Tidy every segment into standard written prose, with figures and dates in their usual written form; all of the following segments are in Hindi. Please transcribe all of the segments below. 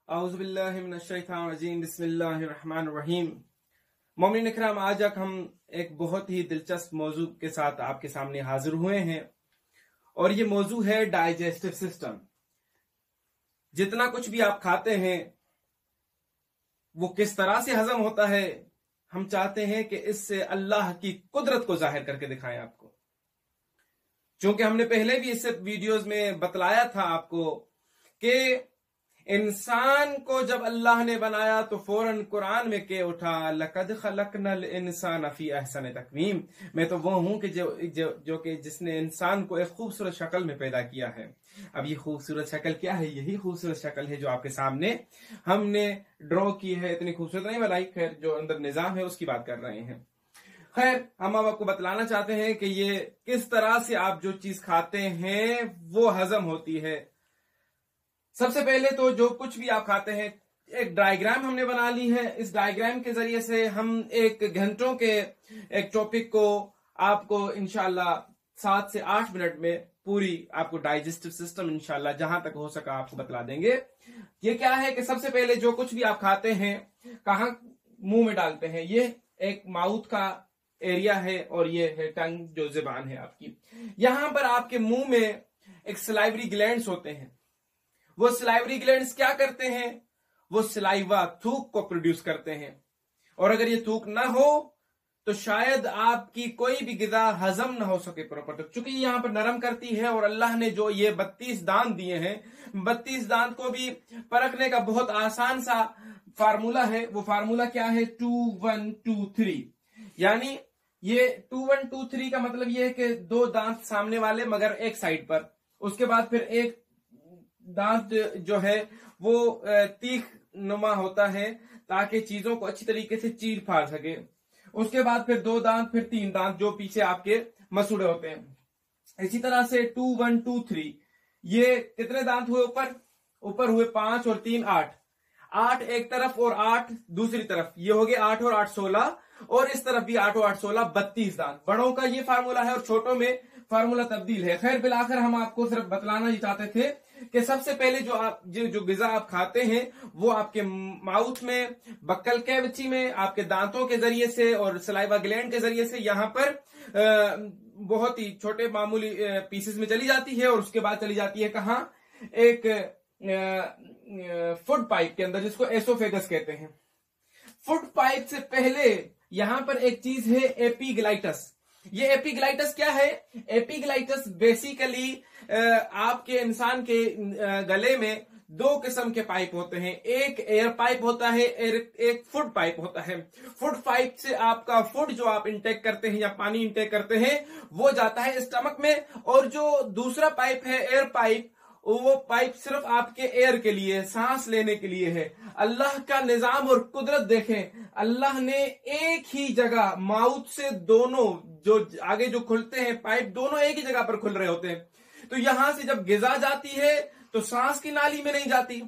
औज़ुबिल्लाहिमिनश्शैतानिर्रजीम बिस्मिल्लाहिर्रहमानिर्रहीम। मोमिन इकराम, आज हम एक बहुत ही दिलचस्प मौजू के साथ आपके सामने हाजिर हुए हैं और ये मौजू है डाइजेस्टिव सिस्टम। जितना कुछ भी आप खाते हैं वो किस तरह से हजम होता है, हम चाहते हैं कि इससे अल्लाह की कुदरत को जाहिर करके दिखाएं आपको। चूंकि हमने पहले भी इससे वीडियोस में बतलाया था आपको कि इंसान को जब अल्लाह ने बनाया तो फौरन कुरान में के उठा, लक़द खलक़नल इंसान फी अहसन तक़वीम। मैं तो वो हूं कि जो कि जिसने इंसान को एक खूबसूरत शक्ल में पैदा किया है। अब ये खूबसूरत शक्ल क्या है? यही खूबसूरत शक्ल है जो आपके सामने हमने ड्रॉ की है। इतनी खूबसूरत नहीं बनाई, खैर जो अंदर निजाम है उसकी बात कर रहे हैं। खैर, हम अब आपको बतलाना चाहते हैं कि ये किस तरह से आप जो चीज खाते हैं वो हजम होती है। सबसे पहले तो जो कुछ भी आप खाते हैं, एक डायग्राम हमने बना ली है। इस डायग्राम के जरिए से हम एक घंटों के एक टॉपिक को आपको इंशाल्लाह 7 से 8 मिनट में पूरी आपको डाइजेस्टिव सिस्टम इंशाल्लाह जहां तक हो सका आपको बतला देंगे। ये क्या है कि सबसे पहले जो कुछ भी आप खाते हैं कहां मुंह में डालते हैं। ये एक माउथ का एरिया है और ये है टंग, जो जुबान है आपकी। यहां पर आपके मुंह में एक सलाइवरी ग्लैंड्स होते हैं। वो सलाइवरी ग्लैंड्स क्या करते हैं? वो सलाइवा, थूक को प्रोड्यूस करते हैं। और अगर ये थूक ना हो तो शायद आपकी कोई भी गिज़ा हजम ना हो सके प्रॉपर। तो चूंकि यहां पर नरम करती है और अल्लाह ने जो ये 32 दांत दिए हैं, 32 दांत को भी परखने का बहुत आसान सा फार्मूला है। वो फार्मूला क्या है? 2 1 2 3। यानी ये 2 1 2 3 का मतलब ये है कि 2 दांत सामने वाले मगर एक साइड पर, उसके बाद फिर एक दांत जो है वो तीख नुमा होता है ताकि चीजों को अच्छी तरीके से चीर फाड़ सके। उसके बाद फिर 2 दांत, फिर 3 दांत जो पीछे आपके मसूड़े होते हैं। इसी तरह से 2 1 2 3, ये कितने दांत हुए? ऊपर हुए 5 और 3 8। 8 एक तरफ और 8 दूसरी तरफ, ये हो गए 8 और 8 16। और इस तरफ भी 8 और 8 16, 32 दांत। बड़ों का ये फार्मूला है और छोटों में फार्मूला तब्दील है। खैर, बिलाकर हम आपको सिर्फ बतलाना ही चाहते थे कि सबसे पहले जो गिजा आप खाते हैं वो आपके माउथ में, बक्कल कैविटी में, आपके दांतों के जरिए से और सलाइवा ग्लैंड के जरिए से यहाँ पर बहुत ही छोटे मामूली पीसेस में चली जाती है। और उसके बाद चली जाती है कहाँ? एक फूड पाइप के अंदर, जिसको एसोफेगस कहते हैं। फूड पाइप से पहले यहां पर एक चीज है, एपीग्लाइटस। ये एपीग्लाइटस क्या है? एपीग्लाइटस बेसिकली आपके इंसान के गले में 2 किस्म के पाइप होते हैं। एक एयर पाइप होता है, एक फूड पाइप होता है। फूड पाइप से आपका फूड जो आप इंटेक करते हैं या पानी इंटेक करते हैं वो जाता है स्टमक में। और जो दूसरा पाइप है, एयर पाइप, वो पाइप सिर्फ आपके एयर के लिए, सांस लेने के लिए है। अल्लाह का निजाम और कुदरत देखें। अल्लाह ने एक ही जगह माउथ से दोनों जो आगे जो खुलते हैं पाइप, दोनों एक ही जगह पर खुल रहे होते हैं। तो यहां से जब गिजा जाती है तो सांस की नाली में नहीं जाती,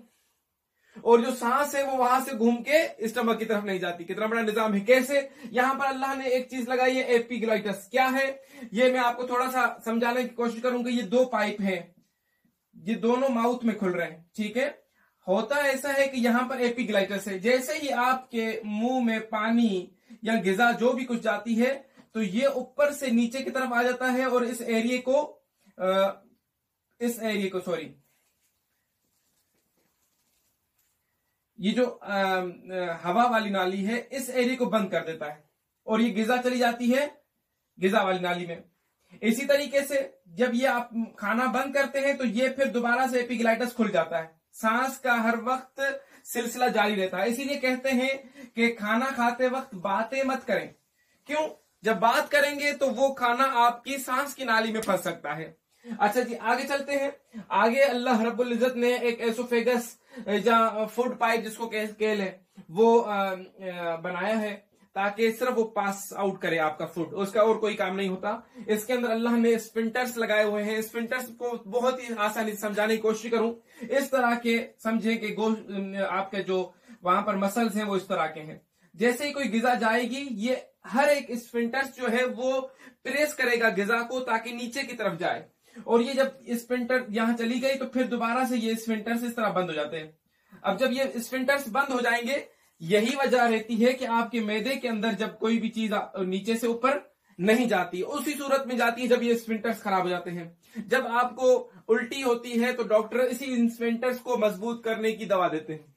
और जो सांस है वो वहां से घूम के स्टमक की तरफ नहीं जाती। कितना बड़ा निजाम है! कैसे? यहां पर अल्लाह ने एक चीज लगाई है, एपीग्लाइटस। क्या है ये? मैं आपको थोड़ा सा समझाने की कोशिश करूंगा। ये 2 पाइप हैं, ये दोनों माउथ में खुल रहे हैं, ठीक है। होता ऐसा है कि यहां पर एपीग्लाइटस है। जैसे ही आपके मुंह में पानी या गिजा जो भी कुछ जाती है तो ये ऊपर से नीचे की तरफ आ जाता है और इस एरिया को सॉरी, ये जो हवा वाली नाली है इस एरिया को बंद कर देता है और ये गिजा चली जाती है गिजा वाली नाली में। इसी तरीके से जब ये आप खाना बंद करते हैं तो ये फिर दोबारा से एपीग्लाइटस खुल जाता है। सांस का हर वक्त सिलसिला जारी रहता है। इसीलिए कहते हैं कि खाना खाते वक्त बातें मत करें। क्यों? जब बात करेंगे तो वो खाना आपकी सांस की नाली में फंस सकता है। अच्छा जी, आगे चलते हैं। आगे अल्लाह रब्बुल इज्जत ने एक एसोफेगस या फूड पाइप, जिसको स्केल है, वो बनाया है ताकि सिर्फ वो पास आउट करे आपका फूड, उसका और कोई काम नहीं होता। इसके अंदर अल्लाह ने स्फिंक्टर्स लगाए हुए हैं। स्फिंक्टर्स को बहुत ही आसानी से समझाने की कोशिश करूं, इस तरह के समझे कि आपके जो वहां पर मसल्स हैं वो इस तरह के हैं। जैसे ही कोई गिजा जाएगी, ये हर एक स्फिंक्टर्स जो है वो प्रेस करेगा गिजा को ताकि नीचे की तरफ जाए। और ये जब स्फिंक्टर यहां चली गई तो फिर दोबारा से ये स्फिंक्टर्स इस तरह बंद हो जाते हैं। अब जब ये स्फिंक्टर्स बंद हो जाएंगे, यही वजह रहती है कि आपके मैदे के अंदर जब कोई भी चीज नीचे से ऊपर नहीं जाती, उसी सूरत में जाती है जब ये स्फिंक्टर्स खराब हो जाते हैं। जब आपको उल्टी होती है तो डॉक्टर इसी स्फिंक्टर्स को मजबूत करने की दवा देते हैं।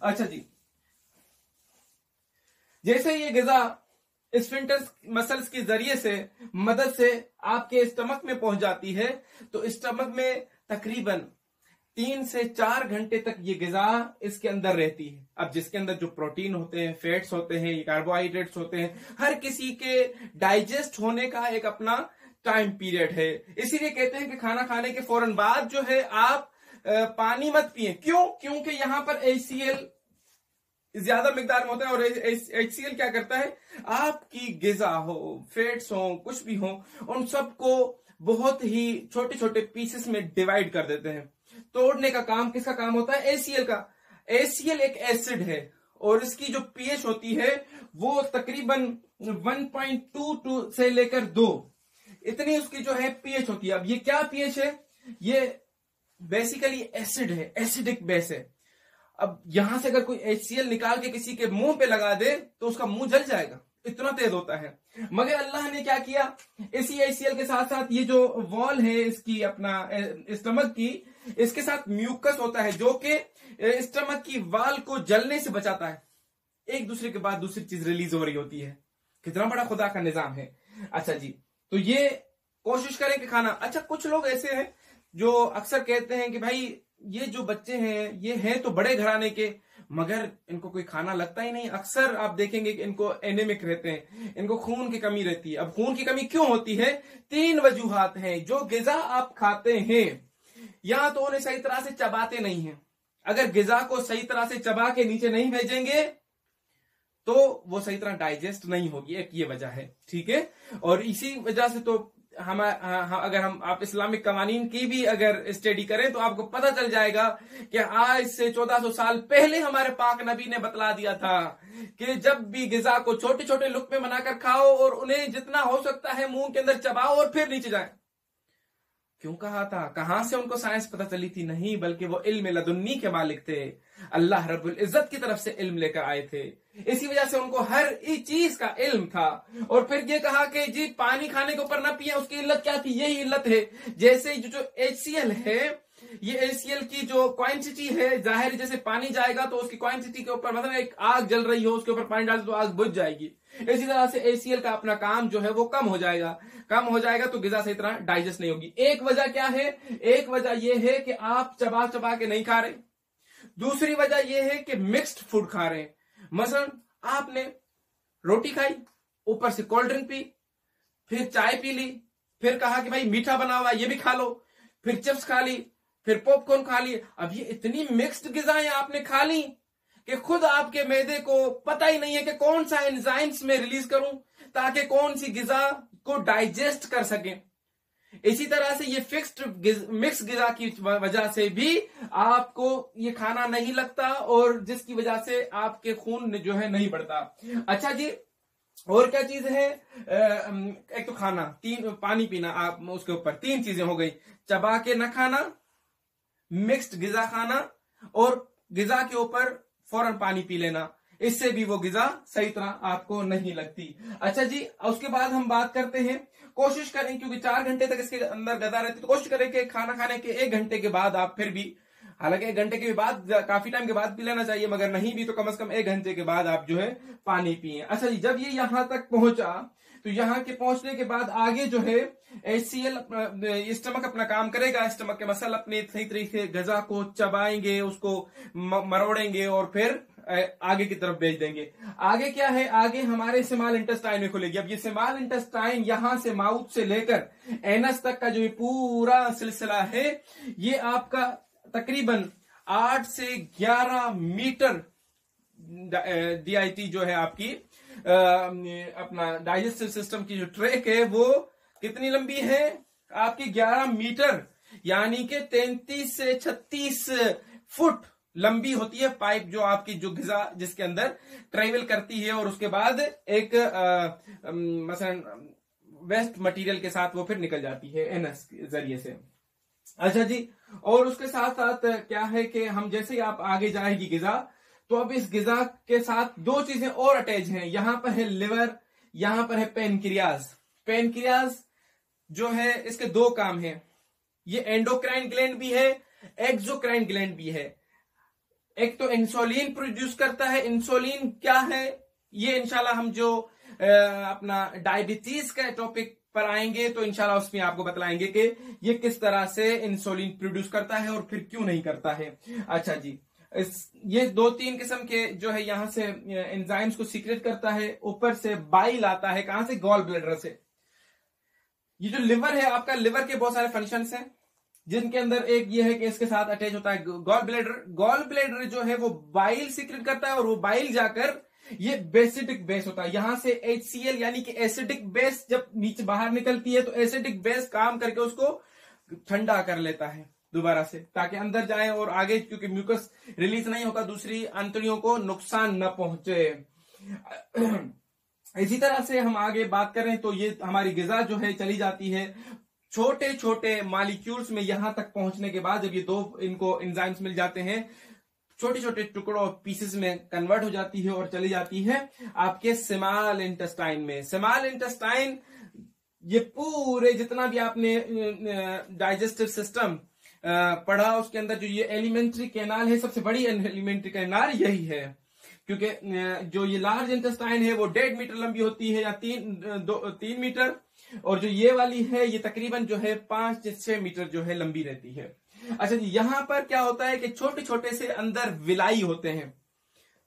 अच्छा जी, जैसे ये गिजा स्फिंक्टर्स मसल्स के जरिए से मदद से आपके स्टमक में पहुंच जाती है, तो स्टमक में तकरीबन 3 से 4 घंटे तक ये गिजा इसके अंदर रहती है। अब जिसके अंदर जो प्रोटीन होते हैं, फैट्स होते हैं, कार्बोहाइड्रेट्स होते हैं, हर किसी के डाइजेस्ट होने का एक अपना टाइम पीरियड है। इसीलिए कहते हैं कि खाना खाने के फौरन बाद जो है आप पानी मत पिए। क्यों? क्योंकि यहां पर HCl ज्यादा मिकदार में होता है, और HCl क्या करता है, आपकी गिजा हो, फैट्स हो, कुछ भी हो, उन सबको बहुत ही छोटे छोटे पीसेस में डिवाइड कर देते हैं। तोड़ने का काम किसका काम होता है? HCl का। HCl एक एसिड है और इसकी जो pH होती है वो तकरीबन 1.22 से लेकर 2 इतनी उसकी जो है pH होती है। अब ये क्या pH है? ये बेसिकली एसिड है, एसिडिक बेस है। अब यहां से अगर कोई HCl निकाल के किसी के मुंह पे लगा दे तो उसका मुंह जल जाएगा, इतना तेज होता है। मगर अल्लाह ने क्या किया, इसी HCl के साथ साथ ये जो वॉल है इसकी अपना स्टमक की, इसके साथ म्यूकस होता है जो कि स्टमक की वाल को जलने से बचाता है। एक दूसरे के बाद दूसरी चीज रिलीज हो रही होती है। कितना बड़ा खुदा का निजाम है। अच्छा जी, तो ये कोशिश करें कि खाना। अच्छा, कुछ लोग ऐसे हैं जो अक्सर कहते हैं कि भाई ये जो बच्चे हैं ये हैं तो बड़े घराने के, मगर इनको कोई खाना लगता ही नहीं। अक्सर आप देखेंगे कि इनको एनीमिक रहते हैं, इनको खून की कमी रहती है। अब खून की कमी क्यों होती है? 3 वजूहात हैं। जो गिजा आप खाते हैं या तो उन्हें सही तरह से चबाते नहीं हैं। अगर गिजा को सही तरह से चबा के नीचे नहीं भेजेंगे तो वो सही तरह डाइजेस्ट नहीं होगी, एक ये वजह है। ठीक है, और इसी वजह से तो अगर हम आप इस्लामिक कवानीन की भी अगर स्टडी करें तो आपको पता चल जाएगा कि आज से 1400 साल पहले हमारे पाक नबी ने बतला दिया था कि जब भी गिजा को छोटे छोटे लुक़्मे बनाकर खाओ और उन्हें जितना हो सकता है मुंह के अंदर चबाओ और फिर नीचे जाए। क्यों कहा था? कहां से उनको साइंस पता चली थी? नहीं, बल्कि वो इल्म लदुन्नी के मालिक थे। अल्लाह रब्बुल इज्जत की तरफ से इल्म लेकर आए थे, इसी वजह से उनको हर एक चीज का इल्म था। और फिर ये कहा कि जी पानी खाने के ऊपर ना पिए, उसकी इल्लत क्या थी? यही इल्लत है। जैसे जो HCl है, ये HCl की जो क्वांटिटी है, जाहिर जैसे पानी जाएगा तो उसकी क्वांटिटी के ऊपर, मतलब एक आग जल रही हो उसके ऊपर पानी डाल तो आग बुझ जाएगी। इसी तरह से HCl का अपना काम जो है वो कम हो जाएगा। कम हो जाएगा तो गिजा सही तरह डाइजेस्ट नहीं होगी। एक वजह क्या है? एक वजह यह है कि आप चबा चबा के नहीं खा रहे। दूसरी वजह यह है कि मिक्स्ड फूड खा रहे हैं। मसलन आपने रोटी खाई, ऊपर से कोल्ड ड्रिंक पी, फिर चाय पी ली, फिर कहा कि भाई मीठा बना हुआ ये भी खा लो, फिर चिप्स खा ली, फिर पॉपकॉर्न खा ली। अब ये इतनी मिक्स्ड गिजाएं आपने खा ली कि खुद आपके मैदे को पता ही नहीं है कि कौन सा एंजाइम्स में रिलीज करूं ताकि कौन सी गिजा को डाइजेस्ट कर सके। इसी तरह से ये मिक्स गिजा की वजह से भी आपको ये खाना नहीं लगता और जिसकी वजह से आपके खून जो है नहीं बढ़ता। अच्छा जी, और क्या चीज है? एक तो खाना, 3 पानी पीना, आप उसके ऊपर 3 चीजें हो गई। चबा के न खाना, मिक्स्ड गिजा खाना, और गिजा के ऊपर फौरन पानी पी लेना। इससे भी वो गिजा सही तरह आपको नहीं लगती। अच्छा जी, उसके बाद हम बात करते हैं, कोशिश करें, क्योंकि 4 घंटे तक इसके अंदर गदा रहती, तो कोशिश करें कि खाना खाने के 1 घंटे के बाद आप फिर भी, हालांकि 1 घंटे के बाद काफी टाइम के बाद पी लेना चाहिए, मगर नहीं भी तो कम से कम 1 घंटे के बाद आप जो है पानी पिए। अच्छा जी, जब ये यहां तक पहुंचा तो यहां के पहुंचने के बाद आगे जो है HCl स्टमक अपना काम करेगा। स्टमक के मसल अपने सही तरीके से गिजा को चबाएंगे, उसको मरोड़ेंगे और फिर आगे की तरफ भेज देंगे। आगे क्या है? आगे हमारे स्मॉल इंटेस्टाइन में खुलेगी। अब ये स्मॉल इंटेस्टाइन यहां से माउथ से लेकर एनस तक का जो ये पूरा सिलसिला है, ये आपका तकरीबन 8 से 11 मीटर DIT जो है आपकी अपना डाइजेस्टिव सिस्टम की जो ट्रैक है वो कितनी लंबी है? आपकी 11 मीटर, यानी कि 33 से 36 फुट लंबी होती है पाइप, जो आपकी जो गिजा जिसके अंदर ट्रेवल करती है और उसके बाद एक मसलन वेस्ट मटेरियल के साथ वो फिर निकल जाती है एनस के जरिए से। अच्छा जी, और उसके साथ साथ क्या है कि हम जैसे ही आप आगे जाएगी गिजा, तो अब इस गिजा के साथ दो चीजें और अटैच हैं। यहां पर है लिवर, यहां पर है पेनक्रियाज। पेनक्रियाज जो है इसके दो काम हैं, ये एंडोक्राइन ग्लैंड भी है, एक्सोक्राइन ग्लैंड भी है। एक तो इंसुलिन प्रोड्यूस करता है। इंसुलिन क्या है ये इंशाल्लाह हम जो अपना डायबिटीज का टॉपिक पर आएंगे तो इंशाल्लाह उसमें आपको बतलाएंगे कि ये किस तरह से इंसुलिन प्रोड्यूस करता है और फिर क्यों नहीं करता है। अच्छा जी, ये दो तीन किस्म के जो है यहां से एंजाइम्स को सीक्रेट करता है। ऊपर से बाइल आता है, कहां से? गॉल ब्लैडर से। ये जो लिवर है आपका, लिवर के बहुत सारे फंक्शंस हैं, जिनके अंदर एक ये है कि इसके साथ अटैच होता है गॉल ब्लैडर। गॉल ब्लैडर जो है वो बाइल सीक्रेट करता है और वो बाइल जाकर ये बेसिडिक बेस होता है। यहां से HCl यानी कि एसिडिक बेस जब नीचे बाहर निकलती है तो एसिडिक बेस काम करके उसको ठंडा कर लेता है दोबारा से, ताकि अंदर जाए और आगे, क्योंकि म्यूकस रिलीज नहीं होगा, दूसरी अंतड़ियों को नुकसान न पहुंचे। इसी तरह से हम आगे बात करें तो ये हमारी गिजा जो है चली जाती है छोटे छोटे मॉलिक्यूल्स में। यहां तक पहुंचने के बाद जब ये दो इनको एंजाइम्स मिल जाते हैं, छोटे छोटे टुकड़ों पीसेस में कन्वर्ट हो जाती है और चली जाती है आपके स्मॉल इंटेस्टाइन में। स्मॉल इंटेस्टाइन ये पूरे जितना भी आपने डाइजेस्टिव सिस्टम पढ़ा उसके अंदर जो ये एलिमेंट्री कैनाल है, सबसे बड़ी एलिमेंट्री कैनाल यही है, क्योंकि जो ये लार्ज इंटेस्टाइन है वो 1.5 मीटर लंबी होती है या 3 मीटर, और जो ये वाली है ये तकरीबन जो है 5 से 6 मीटर जो है लंबी रहती है। अच्छा जी, यहां पर क्या होता है कि छोटे छोटे से अंदर विलाई होते हैं,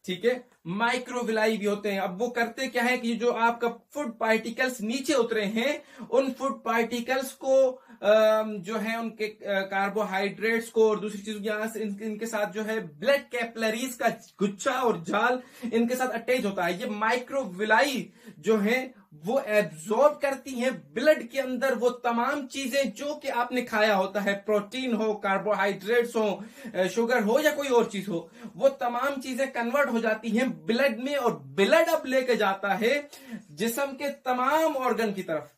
ठीक है, माइक्रो विलाई भी होते हैं। अब वो करते क्या है कि जो आपका फूड पार्टिकल्स नीचे उतरे हैं, उन फूड पार्टिकल्स को जो है उनके कार्बोहाइड्रेट्स को और दूसरी चीजों यहां से इनके साथ जो है ब्लड कैपिलरीज का गुच्छा और जाल इनके साथ अटैच होता है। ये माइक्रो विलाई जो है वो एब्जॉर्ब करती हैं ब्लड के अंदर वो तमाम चीजें जो कि आपने खाया होता है, प्रोटीन हो, कार्बोहाइड्रेट्स हो, शुगर हो या कोई और चीज हो, वो तमाम चीजें कन्वर्ट हो जाती हैं ब्लड में, और ब्लड अब लेके जाता है जिस्म के तमाम ऑर्गन की तरफ,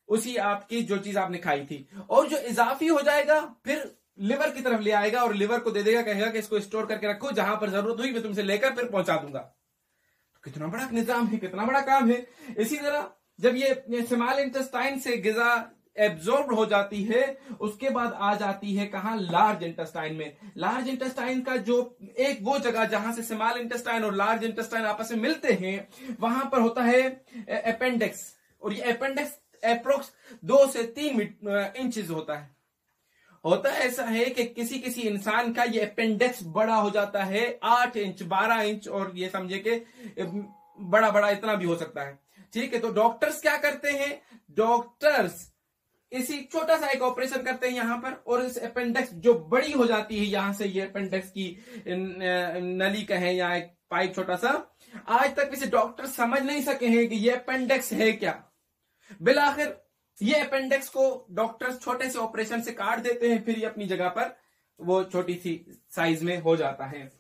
उसी आपकी जो चीज आपने खाई थी, और जो इजाफी हो जाएगा फिर लिवर की तरफ ले आएगा और लिवर को दे देगा, कहेगा कि इसको स्टोर करके रखो, जहां पर जरूरत हुई मैं तुमसे लेकर फिर पहुंचा दूंगा। कितना बड़ा निजाम है, कितना बड़ा काम है। इसी तरह जब ये स्मॉल इंटेस्टाइन से गिजा एब्जॉर्ब हो जाती है, उसके बाद आ जाती है कहां? लार्ज इंटेस्टाइन में। लार्ज इंटेस्टाइन का जो एक वो जगह जहां से स्मॉल इंटेस्टाइन और लार्ज इंटेस्टाइन आपस में मिलते हैं, वहां पर होता है अपेंडिक्स, और ये अपेंडिक्स अप्रोक्स 2 से 3 इंचेस होता है। होता ऐसा है कि किसी किसी इंसान का ये अपेंडिक्स बड़ा हो जाता है 8 इंच 12 इंच, और ये समझे कि बड़ा बड़ा इतना भी हो सकता है, ठीक है। तो डॉक्टर्स क्या करते हैं? डॉक्टर्स इसी छोटा सा एक ऑपरेशन करते हैं यहां पर, और इस अपेंडिक्स जो बड़ी हो जाती है, यहां से ये अपेंडिक्स की नली कहें या एक पाइप छोटा सा, आज तक इसे डॉक्टर समझ नहीं सके हैं कि ये अपेंडिक्स है क्या। बिलाखिर ये अपेंडिक्स को डॉक्टर्स छोटे से ऑपरेशन से काट देते हैं, फिर ये अपनी जगह पर वो छोटी सी साइज में हो जाता है।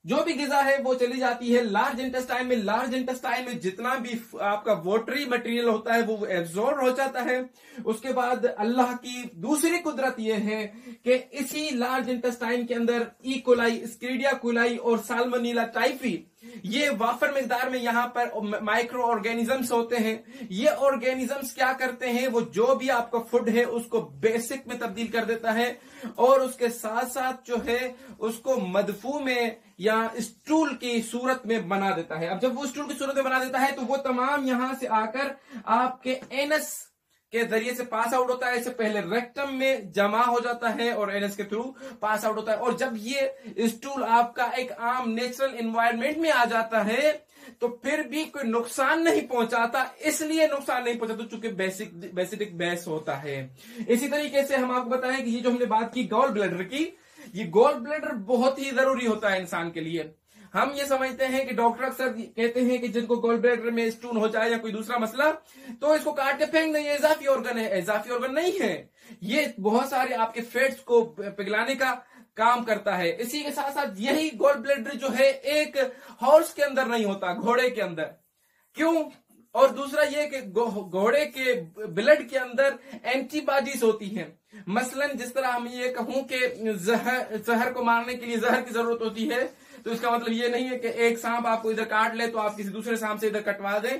जो भी गिजा है वो चली जाती है लार्ज इंटेस्टाइन में। लार्ज इंटेस्टाइन में जितना भी आपका वोटरी मटेरियल होता है वो एब्जॉर्ब हो जाता है। उसके बाद अल्लाह की दूसरी कुदरत ये है कि इसी लार्ज इंटेस्टाइन के अंदर ई कोलाई, स्क्रीडिया कोलाई और साल्मोनेला टाइफी, ये वाफर मिकदार में यहां पर माइक्रो ऑर्गेनिजम्स होते हैं। ये ऑर्गेनिजम्स क्या करते हैं? वो जो भी आपका फूड है उसको बेसिक में तब्दील कर देता है, और उसके साथ साथ जो है उसको मदफू में या स्टूल की सूरत में बना देता है। अब जब वो स्टूल की सूरत में बना देता है तो वो तमाम यहां से आकर आपके एनस के जरिए से पास आउट होता है। इससे पहले रेक्टम में जमा हो जाता है और एनएस के थ्रू पास आउट होता है। और जब ये स्टूल आपका एक आम नेचुरल एनवायरनमेंट में आ जाता है तो फिर भी कोई नुकसान नहीं पहुंचाता। इसलिए नुकसान नहीं पहुंचाता चूंकि बेसिक बेस होता है। इसी तरीके से हम आपको बताएं कि ये जो हमने बात की गॉल ब्लैडर की, ये गॉल ब्लैडर बहुत ही जरूरी होता है इंसान के लिए। हम ये समझते हैं कि डॉक्टर अक्सर कहते हैं कि जिनको गॉल ब्लैडर में स्टोन हो जाए या कोई दूसरा मसला तो इसको काट के फेंक दें, ये इजाफी ऑर्गन है। इजाफी ऑर्गन नहीं है, ये बहुत सारे आपके फैट्स को पिघलाने का काम करता है। इसी के साथ साथ यही गॉल ब्लैडर जो है एक हॉर्स के अंदर नहीं होता, घोड़े के अंदर। क्यों? और दूसरा ये कि घोड़े के ब्लड के अंदर एंटीबॉडीज होती हैं। मसलन जिस तरह हम ये कहूं कि जहर को मारने के लिए जहर की जरूरत होती है, तो इसका मतलब ये नहीं है कि एक सांप आपको इधर काट ले तो आप किसी दूसरे सांप से इधर कटवा दें,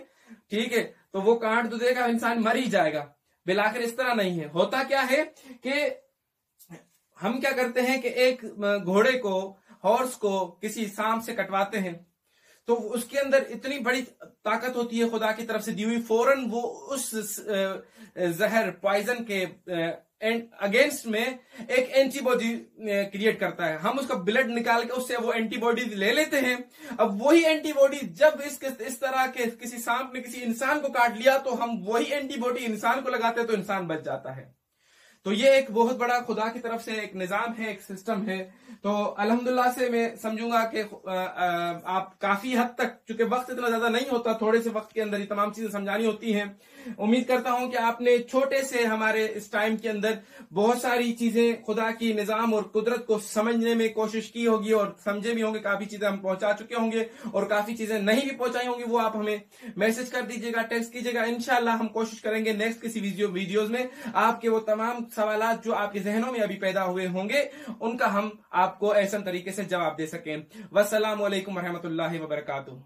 ठीक है, तो वो काट तो देगा, इंसान मर ही जाएगा। बिलाखिर इस तरह नहीं है। होता क्या है कि हम क्या करते हैं कि एक घोड़े को, हॉर्स को किसी सांप से कटवाते हैं तो उसके अंदर इतनी बड़ी ताकत होती है खुदा की तरफ से दी हुई, फौरन वो उस जहर पॉइजन के अगेंस्ट में एक एंटीबॉडी क्रिएट करता है। हम उसका ब्लड निकाल के उससे वो एंटीबॉडी ले लेते हैं। अब वही एंटीबॉडी जब इस तरह के किसी सांप ने किसी इंसान को काट लिया तो हम वही एंटीबॉडी इंसान को लगाते हैं तो इंसान बच जाता है। तो ये एक बहुत बड़ा खुदा की तरफ से एक निजाम है, एक सिस्टम है। तो अल्हम्दुलिल्लाह से मैं समझूंगा कि आप काफी हद तक, चूंकि वक्त इतना ज्यादा नहीं होता, थोड़े से वक्त के अंदर ये तमाम चीजें समझानी होती हैं। उम्मीद करता हूं कि आपने छोटे से हमारे इस टाइम के अंदर बहुत सारी चीजें खुदा की निजाम और कुदरत को समझने में कोशिश की होगी और समझे भी होंगे। काफी चीजें हम पहुंचा चुके होंगे और काफी चीजें नहीं भी पहुंचाई होंगी, वो आप हमें मैसेज कर दीजिएगा, टेक्स्ट कीजिएगा। इंशाल्लाह हम कोशिश करेंगे नेक्स्ट किसी वीडियोज में आपके वो तमाम सवालात जो आपके जहनों में अभी पैदा हुए होंगे उनका हम आपको ऐसा तरीके से जवाब दे सकें। वस्सलामु अलैकुम रहमतुल्लाहि व बरकातुहू।